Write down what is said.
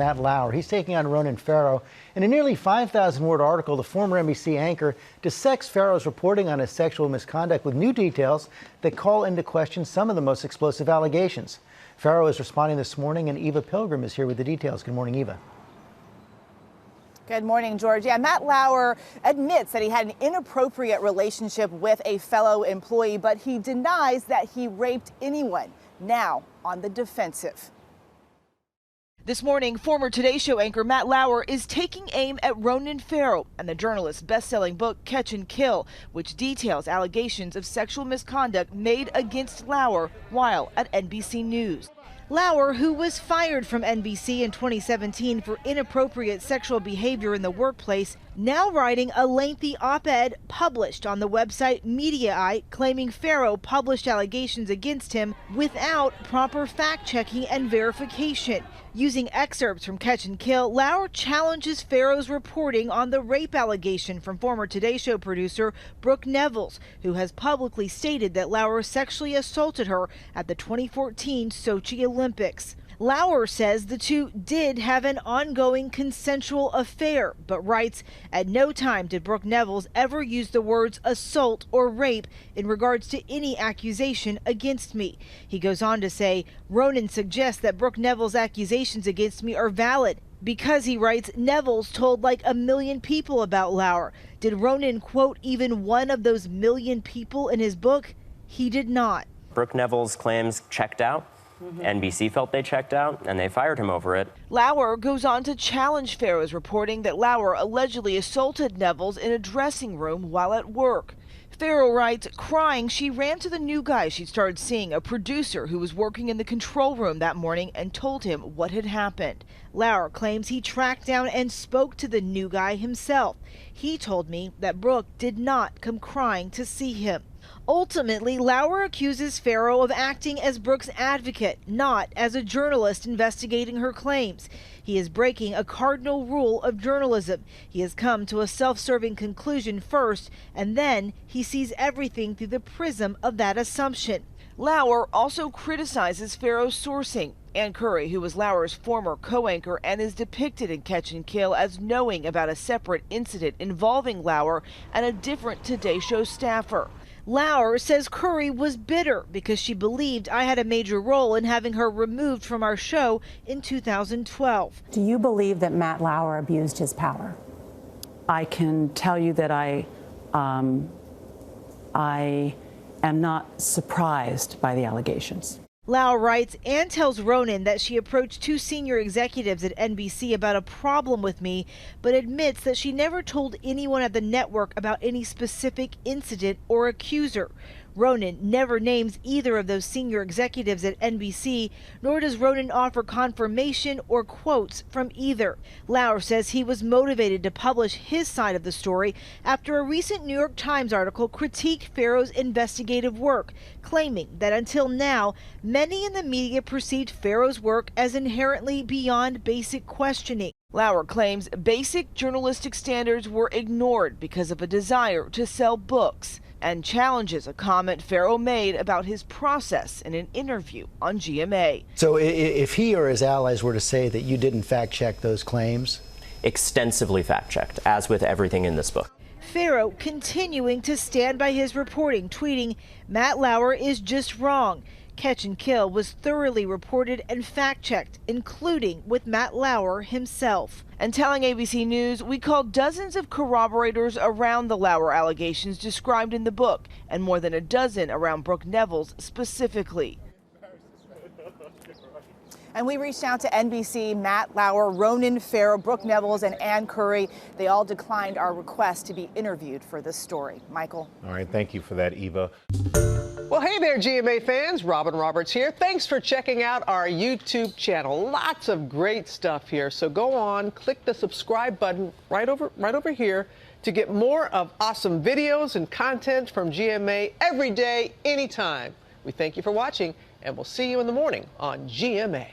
Matt Lauer. He's taking on Ronan Farrow. In a nearly 5,000-word article, the former NBC anchor dissects Farrow's reporting on his sexual misconduct with new details that call into question some of the most explosive allegations. Farrow is responding this morning, and Eva Pilgrim is here with the details. Good morning, Eva. Good morning, George. Yeah, Matt Lauer admits that he had an inappropriate relationship with a fellow employee, but he denies that he raped anyone. Now on the defensive. This morning, former Today Show anchor Matt Lauer is taking aim at Ronan Farrow and the journalist's best-selling book, Catch and Kill, which details allegations of sexual misconduct made against Lauer while at NBC News. Lauer, who was fired from NBC in 2017 for inappropriate sexual behavior in the workplace, now writing a lengthy op-ed published on the website Mediaite, claiming Farrow published allegations against him without proper fact-checking and verification. Using excerpts from Catch and Kill, Lauer challenges Farrow's reporting on the rape allegation from former Today Show producer Brooke Nevils, who has publicly stated that Lauer sexually assaulted her at the 2014 Sochi Olympics. Lauer says the two did have an ongoing consensual affair, but writes, "At no time did Brooke Nevils ever use the words assault or rape in regards to any accusation against me." He goes on to say, Ronan suggests that Brooke Nevils' accusations against me are valid because, he writes, Nevils told like 1 million people about Lauer. Did Ronan quote even one of those 1 million people in his book? He did not. Brooke Nevils' claims checked out. NBC felt they checked out, and they fired him over it. Lauer goes on to challenge Farrow's reporting that Lauer allegedly assaulted Nevils in a dressing room while at work. Farrow writes, crying, she ran to the new guy she started seeing, a producer who was working in the control room that morning, and told him what had happened. Lauer claims he tracked down and spoke to the new guy himself. He told me that Brooke did not come crying to see him. Ultimately, Lauer accuses Farrow of acting as Brooke's advocate, not as a journalist investigating her claims. He is breaking a cardinal rule of journalism. He has come to a self-serving conclusion first, and then he sees everything through the prism of that assumption. Lauer also criticizes Farrow's sourcing. Ann Curry, who was Lauer's former co-anchor and is depicted in Catch and Kill as knowing about a separate incident involving Lauer and a different Today Show staffer. Lauer says Curry was bitter because she believed I had a major role in having her removed from our show in 2012. Do you believe that Matt Lauer abused his power? I can tell you that I am not surprised by the allegations. Lauer writes and tells Ronan that she approached 2 senior executives at NBC about a problem with me, but admits that she never told anyone at the network about any specific incident or accuser. Ronan never names either of those senior executives at NBC, nor does Ronan offer confirmation or quotes from either. Lauer says he was motivated to publish his side of the story after a recent New York Times article critiqued Farrow's investigative work, claiming that until now, many in the media perceived Farrow's work as inherently beyond basic questioning. Lauer claims basic journalistic standards were ignored because of a desire to sell books, and challenges a comment Farrow made about his process in an interview on GMA. So if he or his allies were to say that you didn't fact-check those claims? Extensively fact-checked, as with everything in this book. Farrow continuing to stand by his reporting, tweeting, Matt Lauer is just wrong. Catch and Kill was thoroughly reported and fact-checked, including with Matt Lauer himself. And telling ABC News, we called dozens of corroborators around the Lauer allegations described in the book, and more than a dozen around Brooke Nevils specifically. And we reached out to NBC, Matt Lauer, Ronan Farrow, Brooke Nevils, and Ann Curry. They all declined our request to be interviewed for this story. Michael. All right, thank you for that, Eva. Well, hey there, GMA fans. Robin Roberts here. Thanks for checking out our YouTube channel. Lots of great stuff here. So go on, click the subscribe button right over here to get more of awesome videos and content from GMA every day, anytime. We thank you for watching, and we'll see you in the morning on GMA.